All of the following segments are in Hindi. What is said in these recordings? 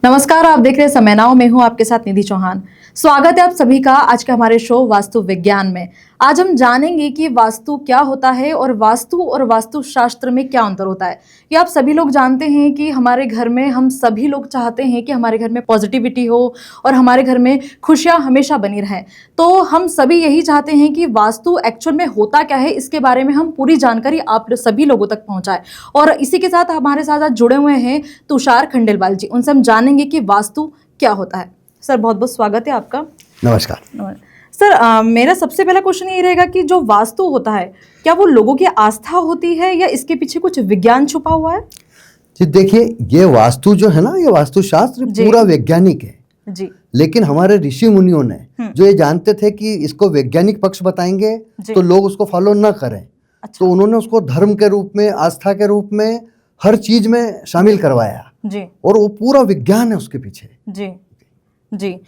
नमस्कार, आप देख रहे हैं समय नाउ में हूं आपके साथ निधि चौहान। स्वागत है आप सभी का आज के हमारे शो वास्तु विज्ञान में। आज हम जानेंगे कि वास्तु क्या होता है और वास्तुशास्त्र में क्या अंतर होता है। ये आप सभी लोग जानते हैं कि हमारे घर में हम सभी लोग चाहते हैं कि हमारे घर में पॉजिटिविटी हो और हमारे घर में खुशियां हमेशा बनी रहे। तो हम सभी यही चाहते हैं कि वास्तु एक्चुअल में होता क्या है, इसके बारे में हम पूरी जानकारी आप सभी लोगों तक पहुंचाएं। और इसी के साथ हमारे साथ आज जुड़े हुए हैं तुषार खंडेलवाल जी। उनसे हम जानेंगे कि वास्तु क्या होता है। सर, बहुत बहुत स्वागत है आपका। नमस्कार। सर, मेरा सबसे पहला क्वेश्चन ये रहेगा कि जो वास्तु होता है, क्या वो लोगों की आस्था होती है या इसके पीछे कुछ विज्ञान छुपा हुआ है? जी देखिए, ये वास्तु जो है ना, ये वास्तुशास्त्र पूरा वैज्ञानिक है जी। लेकिन हमारे ऋषि मुनियों ने जो ये जानते थे कि इसको वैज्ञानिक पक्ष बताएंगे तो लोग उसको फॉलो न करें, तो उन्होंने उसको धर्म के रूप में, आस्था के रूप में, हर चीज में शामिल करवाया जी। और वो पूरा विज्ञान है उसके पीछे। जी जी।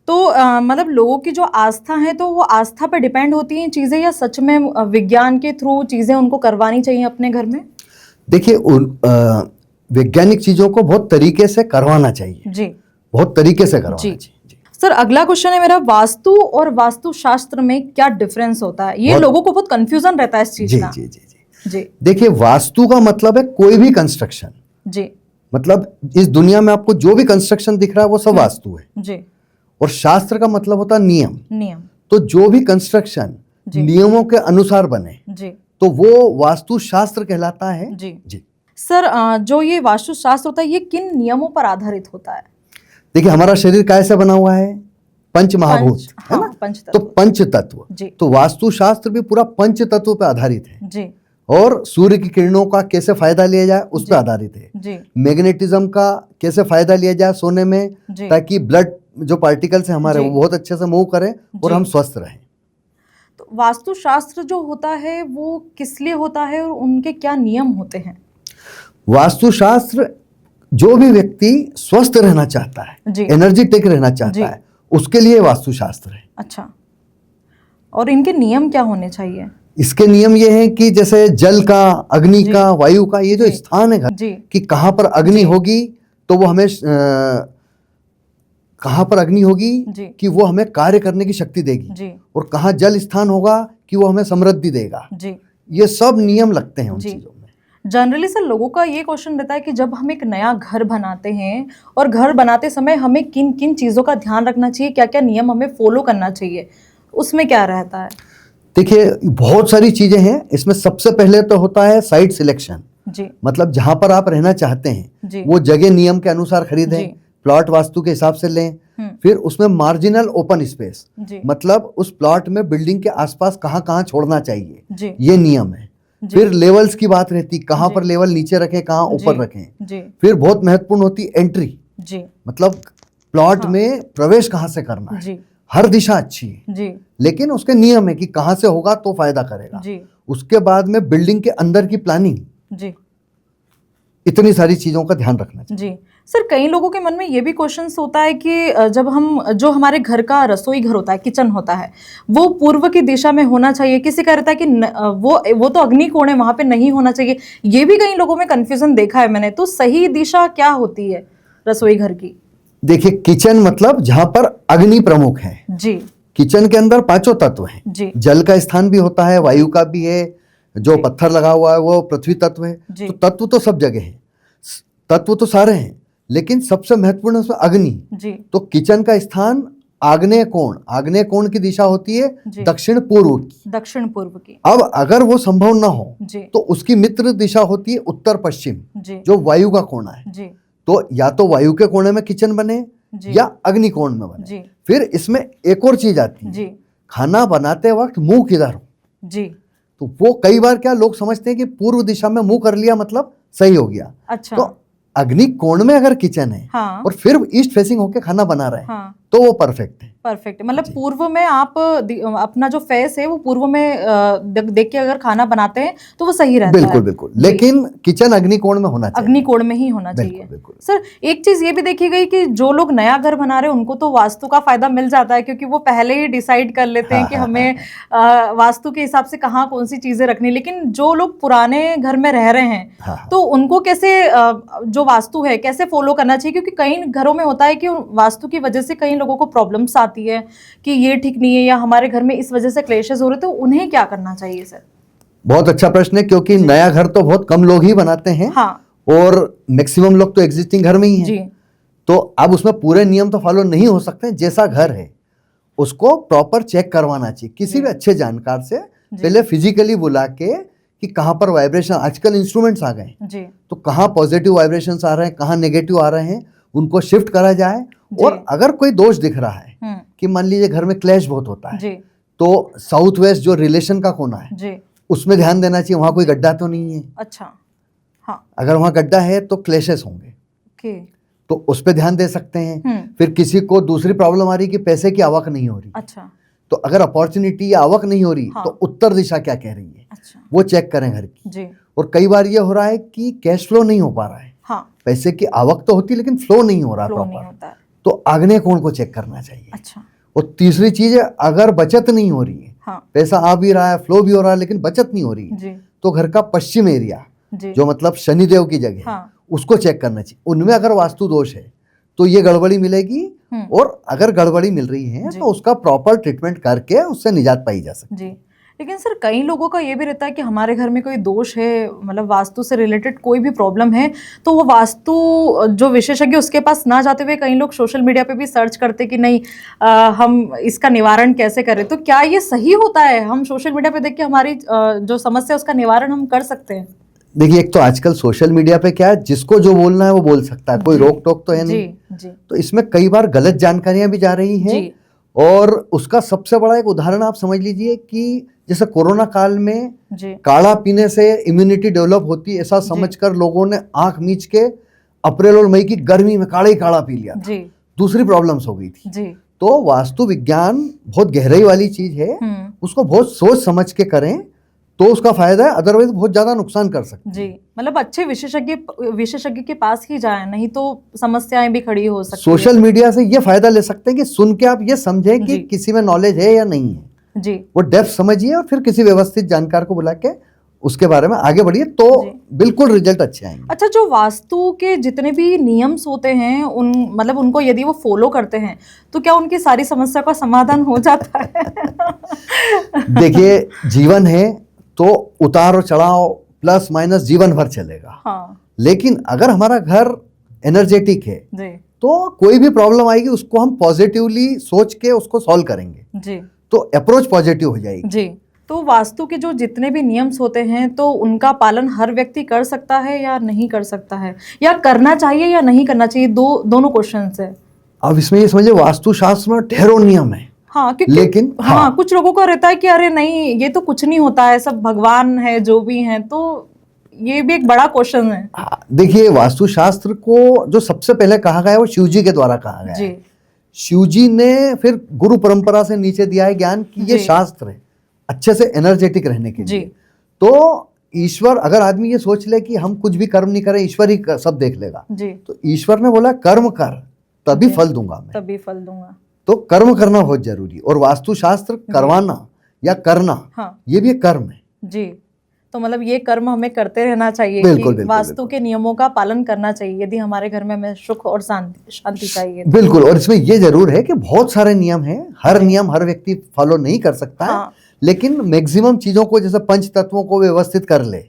तो मतलब लोगों की जो आस्था है, तो वो आस्था पर डिपेंड होती हैं चीजें, या सच में विज्ञान के थ्रू चीजें उनको करवानी चाहिए अपने घर में? देखिए, वैज्ञानिक चीजों को बहुत तरीके से करवाना चाहिए जी, बहुत तरीके से करवाना चाहिए। सर, अगला क्वेश्चन है मेरा, वास्तु और वास्तुशास्त्र में क्या डिफरेंस होता है? ये लोगों को बहुत कंफ्यूजन रहता है इस चीज का। जी जी जी जी। देखिए, वास्तु का मतलब है कोई भी कंस्ट्रक्शन जी, मतलब इस दुनिया में आपको जो भी कंस्ट्रक्शन दिख रहा है वो सब वास्तु है जी। और शास्त्र का मतलब होता है नियम। तो जो भी कंस्ट्रक्शन नियमों के अनुसार बने जी, तो वो वास्तु शास्त्र कहलाता है जी। सर, जो ये वास्तुशास्त्र होता है, ये किन नियमों पर आधारित होता है? देखिए, हमारा शरीर कैसे बना हुआ है? पंच महाभूत है ना, तो पंच तत्व। तो वास्तुशास्त्र भी पूरा पंच तत्व पे आधारित है जी। और सूर्य की किरणों का कैसे फायदा लिया जाए उस पर आधारित है जी। मैग्नेटिज्म का कैसे फायदा लिया जाए सोने में, ताकि ब्लड जो पार्टिकल्स है हमारे वो बहुत अच्छे से मूव करें और हम स्वस्थ रहें। तो वास्तुशास्त्र जो होता है वो किस लिए होता है और उनके क्या नियम होते हैं? वास्तुशास्त्र, जो भी व्यक्ति स्वस्थ रहना चाहता है, एनर्जेटिक रहना चाहता है, उसके लिए वास्तुशास्त्र है। अच्छा, और इनके नियम क्या होने चाहिए? इसके नियम ये हैं कि जैसे जल का, अग्नि का, वायु का, ये जो स्थान है घर कि कहाँ पर अग्नि होगी तो वो हमें कहाँ पर अग्नि होगी कि वो हमें कार्य करने की शक्ति देगी, और कहाँ जल स्थान होगा कि वो हमें समृद्धि देगा जी। ये सब नियम लगते हैं उन चीजों में। जनरली सर, लोगों का ये क्वेश्चन रहता है कि जब हम एक नया घर बनाते हैं और घर बनाते समय हमें किन किन चीजों का ध्यान रखना चाहिए, क्या क्या नियम हमें फॉलो करना चाहिए, उसमें क्या रहता है? देखिए, बहुत सारी चीजें हैं इसमें। सबसे पहले तो होता है साइट सिलेक्शन जी, मतलब जहां पर आप रहना चाहते हैं वो जगह नियम के अनुसार खरीदें, प्लॉट वास्तु के हिसाब से लें। फिर उसमें मार्जिनल ओपन स्पेस, मतलब उस प्लॉट में बिल्डिंग के आसपास कहाँ कहाँ छोड़ना चाहिए, ये नियम है। फिर लेवल्स की बात रहती, कहाँ पर लेवल नीचे रखें, कहाँ ऊपर रखें। फिर बहुत महत्वपूर्ण होती एंट्री, मतलब प्लॉट में प्रवेश कहाँ से करना है। हर दिशा अच्छी है लेकिन उसके नियम है कि कहाँ से होगा तो फायदा करेगा। उसके बाद में बिल्डिंग के अंदर की प्लानिंग, इतनी सारी चीजों का ध्यान रखना चाहिए जी। सर, कई लोगों के मन में ये भी क्वेश्चन होता है कि जब हम, जो हमारे घर का रसोई घर होता है, किचन होता है, वो पूर्व की दिशा में होना चाहिए। किसी का रहता है कि वो तो अग्नि कोण है, वहां पे नहीं होना चाहिए। ये भी कई लोगों में कंफ्यूजन देखा है मैंने। तो सही दिशा क्या होती है रसोई घर की? देखिए, किचन मतलब जहां पर अग्नि प्रमुख है जी। किचन के अंदर पांचों तत्व हैं जी। जल का स्थान भी होता है, वायु का भी है, जो पत्थर लगा हुआ है वो पृथ्वी तत्व है। तो तत्व तो सब जगह है, तत्व तो सारे हैं, लेकिन सबसे महत्वपूर्ण उसमें अग्नि। तो किचन का स्थान आग्नेय कोण, आग्नेय कोण की दिशा होती है दक्षिण पूर्व की। अब अगर वो संभव ना हो तो उसकी मित्र दिशा होती है उत्तर पश्चिम, जो वायु का कोण है। तो या तो वायु के कोने में किचन बने या अग्नि कोण में बने। फिर इसमें एक और चीज आती है, खाना बनाते वक्त मुंह किधर हो जी। तो वो कई बार क्या लोग समझते हैं कि पूर्व दिशा में मुंह कर लिया मतलब सही हो गया। अच्छा। तो अग्नि कोण में अगर किचन है और फिर ईस्ट फेसिंग होके खाना बना रहे हैं तो वो परफेक्ट है। परफेक्ट, मतलब पूर्व में आप अपना जो फेस है वो पूर्व में देख के अगर खाना बनाते हैं तो वो सही रहता बिल्कुल है। बिल्कुल, लेकिन किचन अग्निकोण में होना चाहिए। अग्निकोण में ही होना चाहिए। बिल्कुल। सर एक चीज ये भी देखी गई कि जो लोग नया घर बना रहे हैं उनको तो वास्तु का फायदा मिल जाता है, क्योंकि वो पहले ही डिसाइड कर लेते हैं कि हमें वास्तु के हिसाब से कहाँ कौन सी चीजें रखनी। लेकिन जो लोग पुराने घर में रह रहे हैं तो उनको कैसे जो वास्तु है कैसे फॉलो करना चाहिए, क्योंकि कई घरों में होता है कि वास्तु की वजह से कई लोगों को प्रॉब्लम्स आती है कि ये ठीक नहीं है या हमारे घर में इस वजह से क्लेशेस हो रहे, तो उन्हें क्या करना चाहिए सर? बहुत अच्छा प्रश्न है, क्योंकि नया घर तो बहुत कम लोग ही बनाते हैं। हाँ। और मैक्सिमम लोग तो एग्जिस्टिंग घर में ही हैं। जी। तो अब उसमें पूरे नियम तो फॉलो नहीं हो सकते। जैसा घर है उसको प्रॉपर चेक करवाना चाहिए किसी भी अच्छे जानकार से, पहले फिजिकली बुला के कि कहाँ पर वाइब्रेशन, आजकल इंस्ट्रूमेंट्स आ गए तो कहाँ पॉजिटिव वाइब्रेशन आ रहे हैं, कहाँ नेगेटिव आ रहे हैं, उनको शिफ्ट करा जाए। और अगर कोई दोष दिख रहा है कि मान लीजिए घर में क्लैश बहुत होता है तो साउथ वेस्ट जो रिलेशन का कोना है उसमें ध्यान देना चाहिए, वहां कोई गड्ढा तो नहीं है। अच्छा। हाँ। अगर वहां गड्ढा है तो क्लेशेस होंगे, तो उस पर ध्यान दे सकते हैं। फिर किसी को दूसरी प्रॉब्लम आ रही कि पैसे की आवक नहीं हो रही। अच्छा। तो अगर अपॉर्चुनिटी या आवक नहीं हो रही तो उत्तर दिशा क्या कह रही है। अच्छा। वो चेक करें घर की। और कई बार ये हो रहा है कि कैश फ्लो नहीं हो पा रहा है। पैसे की आवक तो होती है लेकिन फ्लो नहीं हो रहा प्रॉपर, तो आग्नेय कोण को चेक करना चाहिए। अच्छा। और तीसरी चीज है, अगर बचत नहीं हो रही है, पैसा आ भी रहा है, फ्लो भी हो रहा है, लेकिन बचत नहीं हो रही है, तो घर का पश्चिम एरिया जो मतलब शनिदेव की जगह है उसको चेक करना चाहिए। उनमें अगर वास्तु दोष है तो ये गड़बड़ी मिलेगी, और अगर गड़बड़ी मिल रही है तो उसका प्रॉपर ट्रीटमेंट करके उससे निजात पाई जा सकती है। लेकिन सर कई लोगों का ये भी रहता है कि हमारे घर में कोई दोष है, मतलब वास्तु से रिलेटेड कोई भी प्रॉब्लम है, तो वो वास्तु जो विशेषज्ञ उसके पास ना जाते हुए कई लोग सोशल मीडिया पे भी सर्च करते कि नहीं हम इसका निवारण कैसे करें। तो क्या ये सही होता है? हम सोशल मीडिया पे देख के हमारी जो समस्या उसका निवारण हम कर सकते हैं? देखिए, एक तो आजकल सोशल मीडिया पे क्या है, जिसको जो बोलना है वो बोल सकता है, कोई रोक टोक तो है नहीं। तो इसमें कई बार गलत जानकारियां भी जा रही हैं। और उसका सबसे बड़ा एक उदाहरण आप समझ लीजिए कि जैसे कोरोना काल में काढ़ा पीने से इम्यूनिटी डेवलप होती है, ऐसा समझकर लोगों ने आंख मीच के अप्रैल और मई की गर्मी में काढ़ा ही काढ़ा पी लिया था। दूसरी प्रॉब्लम्स हो गई थी। तो वास्तु विज्ञान बहुत गहराई वाली चीज है, उसको बहुत सोच समझ के करें तो उसका फायदा है, अदरवाइज बहुत ज्यादा नुकसान कर सकते हैं। मतलब अच्छे विशेषज्ञ के पास ही जाएं, नहीं तो समस्याएं भी खड़ी हो सकती हैं। सोशल मीडिया से ये फायदा ले सकते हैं कि सुन के आप ये समझें कि किसी में नॉलेज है या नहीं है। वो डेप्थ समझिए और फिर किसी व्यवस्थित जानकार को बुला के उसके बारे में आगे बढ़िए, तो बिल्कुल रिजल्ट अच्छे आएंगे। अच्छा, जो वास्तु के जितने भी नियम्स होते हैं मतलब उनको यदि वो फॉलो करते हैं तो क्या उनकी सारी समस्या का समाधान हो जाता है? देखिए, जीवन है तो उतार और चढ़ाव प्लस माइनस जीवन भर चलेगा। लेकिन अगर हमारा घर एनर्जेटिक है तो कोई भी प्रॉब्लम आएगी उसको हम पॉजिटिवली सोच के उसको सॉल्व करेंगे, तो अप्रोच पॉजिटिव हो जाएगी। तो वास्तु के जो जितने भी नियम्स होते हैं तो उनका पालन हर व्यक्ति कर सकता है या नहीं कर सकता है, या करना चाहिए या नहीं करना चाहिए? दोनों क्वेश्चंस है। अब इसमें ये समझिए, वास्तु शास्त्र में ढेरों नियम है। लेकिन कुछ लोगों का रहता है कि अरे नहीं ये तो कुछ नहीं होता है, सब भगवान है जो भी हैं, तो ये भी एक बड़ा क्वेश्चन है। देखिए, वास्तु शास्त्र को जो सबसे पहले कहा गया है वो शिव जी के द्वारा कहा गया है। शिव जी ने फिर गुरु परंपरा से नीचे दिया है ज्ञान कि ये शास्त्र है अच्छे से एनर्जेटिक रहने के लिए। तो ईश्वर, अगर आदमी ये सोच ले कि हम कुछ भी कर्म नहीं करें, ईश्वर ही सब देख लेगा, तो ईश्वर ने बोला कर्म कर तभी फल दूंगा मैं, तभी फल दूंगा। तो कर्म करना बहुत जरूरी है। और वास्तु शास्त्र करवाना या करना, ये भी एक कर्म है। तो मतलब ये कर्म हमें करते रहना चाहिए। बिल्कुल, वास्तु के नियमों का पालन करना चाहिए यदि हमारे घर में हमें सुख और शांति चाहिए। बिल्कुल। और इसमें ये जरूर है कि बहुत सारे नियम हैं, हर नियम हर व्यक्ति फॉलो नहीं कर सकता है, लेकिन मैक्सिमम चीजों को, जैसे पंच तत्वों को व्यवस्थित कर ले,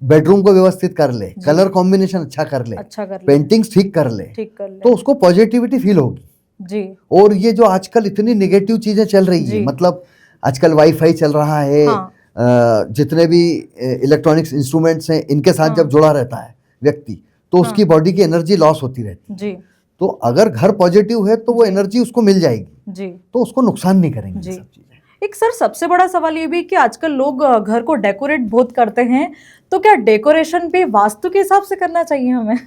बेडरूम को व्यवस्थित कर ले, कलर कॉम्बिनेशन अच्छा कर ले, पेंटिंग्स ठीक कर ले, तो उसको पॉजिटिविटी फील होगी। और ये जो आजकल इतनी नेगेटिव चीजें चल रही है, मतलब आजकल वाईफाई चल रहा है, जितने भी इलेक्ट्रॉनिक्स इंस्ट्रूमेंट्स हैं इनके साथ जब जुड़ा रहता है व्यक्ति, तो उसकी बॉडी की एनर्जी लॉस होती रहती है। तो अगर घर पॉजिटिव है तो वो एनर्जी उसको मिल जाएगी, तो उसको नुकसान नहीं करेंगे सब चीजें। एक सर सबसे बड़ा सवाल ये भी कि आजकल लोग घर को डेकोरेट बहुत करते हैं, तो क्या डेकोरेशन भी वास्तु के हिसाब से करना चाहिए हमें?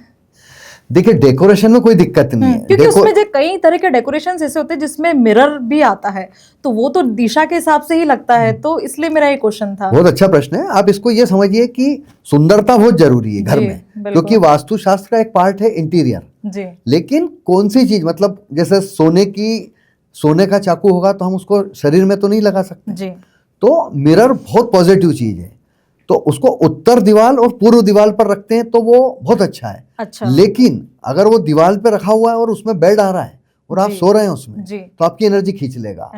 देखिए डेकोरेशन में कोई दिक्कत नहीं है, क्योंकि उसमें जो कई तरह के डेकोरेशन ऐसे होते हैं जिसमें मिरर भी आता है, तो वो तो दिशा के हिसाब से ही लगता है, तो इसलिए मेरा ये क्वेश्चन था। बहुत अच्छा प्रश्न है। आप इसको ये समझिए कि सुंदरता बहुत जरूरी है घर में, क्योंकि वास्तुशास्त्र का एक पार्ट है इंटीरियर जी। लेकिन कौन सी चीज, मतलब जैसे सोने का चाकू होगा तो हम उसको शरीर में तो नहीं लगा सकते जी। तो मिरर बहुत पॉजिटिव चीज है, तो उसको उत्तर दीवार और पूर्व दीवार पर रखते हैं तो वो बहुत अच्छा है। अच्छा। लेकिन अगर वो दीवार पे रखा हुआ है और उसमें बेड आ रहा है और आप सो रहे हैं उसमें जी। तो आपकी एनर्जी खींच लेगा।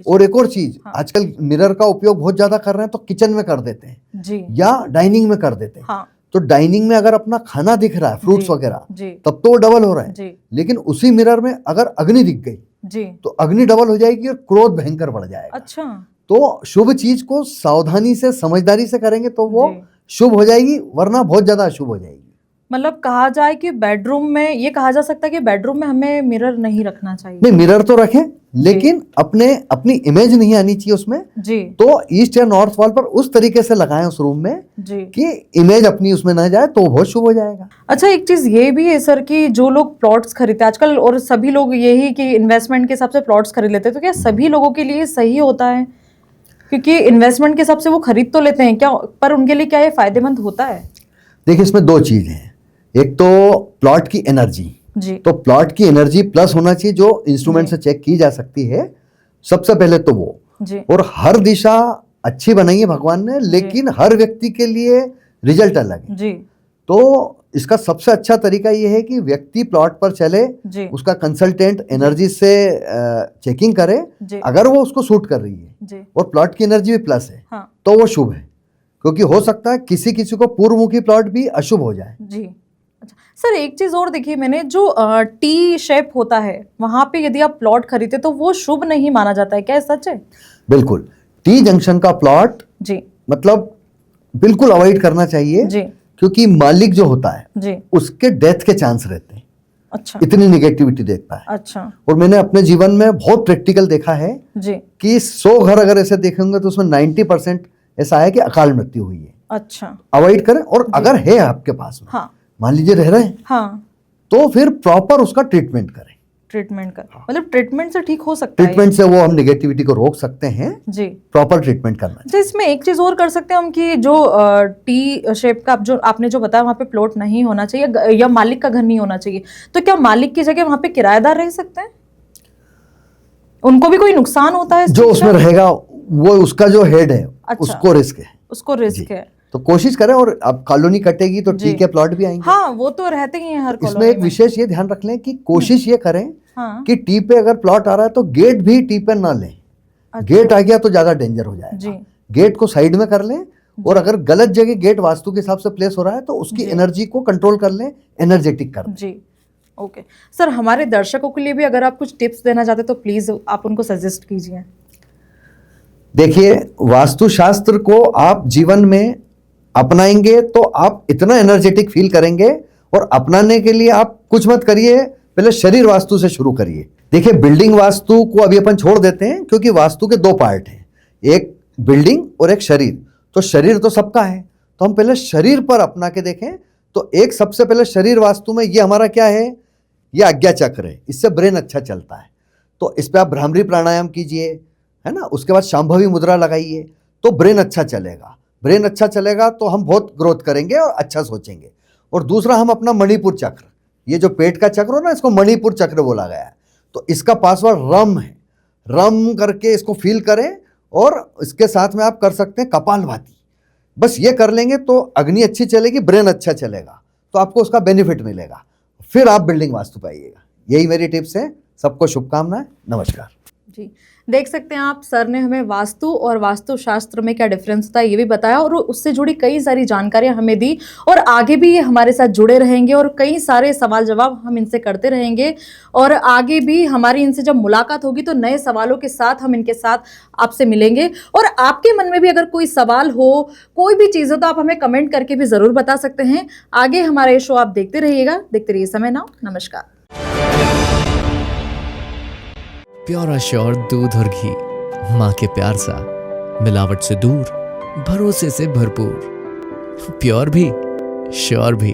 और एक और चीज, आजकल मिरर का उपयोग बहुत ज्यादा कर रहे हैं, तो किचन में कर देते हैं जी। या डाइनिंग में कर देते हैं। तो डाइनिंग में अगर अपना खाना दिख रहा है, फ्रूट्स वगैरह, तब तो वो डबल हो रहा है। लेकिन उसी मिरर में अगर अग्नि दिख गई तो अग्नि डबल हो जाएगी और क्रोध भयंकर बढ़ जाएगा। अच्छा। तो शुभ चीज को सावधानी से, समझदारी से करेंगे तो वो शुभ हो जाएगी, वरना बहुत ज्यादा अशुभ हो जाएगी। मतलब कहा जाए कि बेडरूम में, ये कहा जा सकता है कि बेडरूम में हमें मिरर नहीं रखना चाहिए। नहीं, मिरर तो रखें, लेकिन अपनी इमेज नहीं आनी चाहिए उसमें जी। तो ईस्ट या नॉर्थ वॉल पर उस तरीके से लगाएं उस रूम में जी। कि इमेज अपनी उसमें ना जाए, तो बहुत शुभ हो जाएगा। अच्छा, एक चीज ये भी है सर कि जो लोग प्लॉट्स खरीदते हैं आजकल, और सभी लोग यही कि इन्वेस्टमेंट के हिसाब से प्लॉट्स खरीद लेते हैं, तो क्या सभी लोगों के लिए सही होता है? क्योंकि इन्वेस्टमेंट के हिसाब से वो खरीद तो लेते हैं क्या, पर उनके लिए क्या ये फायदेमंद होता है? देखिए, इसमें दो चीज हैं। एक तो प्लॉट की एनर्जी जी। तो प्लॉट की एनर्जी प्लस होना चाहिए, जो इंस्ट्रूमेंट से चेक की जा सकती है सबसे पहले तो वो जी। और हर दिशा अच्छी बनाई है भगवान ने, लेकिन हर व्यक्ति के लिए रिजल्ट अलग है जी। तो इसका सबसे अच्छा तरीका ये है कि व्यक्ति प्लॉट पर चले, उसका कंसल्टेंट एनर्जी से चेकिंग करे, अगर वो उसको सूट कर रही है और प्लॉट की एनर्जी भी प्लस है हाँ। तो वो शुभ है, क्योंकि हो सकता है किसी को पूर्वमुखी प्लॉट भी अशुभ हो जाए जी। अच्छा सर, एक चीज और देखिए मैंने, जो टी शेप होता है वहां पे यदि आप प्लॉट खरीदते तो वो शुभ नहीं माना जाता है, क्या सच है? बिल्कुल, टी जंक्शन का प्लॉट जी मतलब बिल्कुल अवॉइड करना चाहिए जी। क्योंकि मालिक जो होता है जी। उसके डेथ के चांस रहते हैं। अच्छा। इतनी निगेटिविटी देखता है। अच्छा। और मैंने अपने जीवन में बहुत प्रैक्टिकल देखा है जी। कि 100 घर अगर ऐसे देखेंगे तो उसमें 90% ऐसा है कि अकाल मृत्यु हुई है। अच्छा। अवॉइड करें, और अगर है आपके पास में हाँ। मान लीजिए रह रहे हैं हाँ। तो फिर प्रॉपर उसका ट्रीटमेंट करें। ट्रीटमेंट कर हाँ। मतलब ट्रीटमेंट से ठीक हो सकता है। ट्रीटमेंट से वो हम नेगेटिविटी को रोक सकते हैं जी। प्रॉपर ट्रीटमेंट करना है। इसमें एक चीज और कर सकते हैं हम कि जो टी शेप का जो आपने जो बताया वहाँ पे प्लॉट नहीं होना चाहिए या मालिक का घर नहीं होना चाहिए, तो क्या मालिक की जगह वहाँ पे किराएदार रह सकते हैं? उनको भी कोई नुकसान होता है? जो उसमें रहेगा वो उसका जो हेड है अच्छा। उसको रिस्क है। उसको रिस्क है, तो कोशिश करें। और अब कॉलोनी कटेगी तो ठीक है, प्लॉट भी आएंगे हाँ, वो तो रहते ही हैं हर कॉलोनी में। इसमें एक विशेष ये ध्यान रख लें कि कोशिश ये करें हाँ। कि टी पे अगर प्लॉट आ रहा है तो गेट भी टी पे ना लें। अच्छा। गेट आ गया तो ज्यादा डेंजर हो जाएगा। गेट को साइड में कर लें, और अगर गलत जगह गेट वास्तु के हिसाब से प्लेस हो रहा है तो उसकी एनर्जी को कंट्रोल कर लें, एनर्जेटिक कर लें जी। ओके सर, हमारे दर्शकों के लिए भी अगर आप कुछ टिप्स देना चाहते तो प्लीज आप उनको सजेस्ट कीजिए। देखिए, वास्तुशास्त्र को आप जीवन में अपनाएंगे तो आप इतना एनर्जेटिक फील करेंगे, और अपनाने के लिए आप कुछ मत करिए, पहले शरीर वास्तु से शुरू करिए। देखिए, बिल्डिंग वास्तु को अभी अपन छोड़ देते हैं क्योंकि वास्तु के दो पार्ट हैं, एक बिल्डिंग और एक शरीर। तो शरीर तो सबका है, तो हम पहले शरीर पर अपना के देखें। तो एक सबसे पहले शरीर वास्तु में ये हमारा क्या है, ये आज्ञा चक्र है, इससे ब्रेन अच्छा चलता है। तो इस पर आप भ्रामरी प्राणायाम कीजिए, है ना। उसके बाद शांभवी मुद्रा लगाइए तो ब्रेन अच्छा चलेगा। ब्रेन अच्छा चलेगा तो हम बहुत ग्रोथ करेंगे और अच्छा सोचेंगे। और दूसरा, हम अपना मणिपुर चक्र, ये जो पेट का चक्र हो ना, इसको मणिपुर चक्र बोला गया है। तो इसका पासवर्ड रम है। रम करके इसको फील करें, और इसके साथ में आप कर सकते हैं कपालभाति। बस ये कर लेंगे तो अग्नि अच्छी चलेगी, ब्रेन अच्छा चलेगा, तो आपको उसका बेनिफिट मिलेगा। फिर आप बिल्डिंग वास्तु पाइएगा। यही मेरी टिप्स है। सबको शुभकामनाएं। नमस्कार जी। देख सकते हैं आप, सर ने हमें वास्तु और वास्तुशास्त्र में क्या डिफरेंस होता है ये भी बताया, और उससे जुड़ी कई सारी जानकारियां हमें दी, और आगे भी ये हमारे साथ जुड़े रहेंगे और कई सारे सवाल जवाब हम इनसे करते रहेंगे। और आगे भी हमारी इनसे जब मुलाकात होगी तो नए सवालों के साथ हम इनके साथ आपसे मिलेंगे। और आपके मन में भी अगर कोई सवाल हो, कोई भी चीज़ हो, तो आप हमें कमेंट करके भी ज़रूर बता सकते हैं। आगे हमारा ये शो आप देखते रहिएगा। देखते रहिए समय नाउ। नमस्कार। प्योर श्योर दूध और घी, माँ के प्यार सा, मिलावट से दूर, भरोसे से भरपूर, प्योर भी श्योर भी।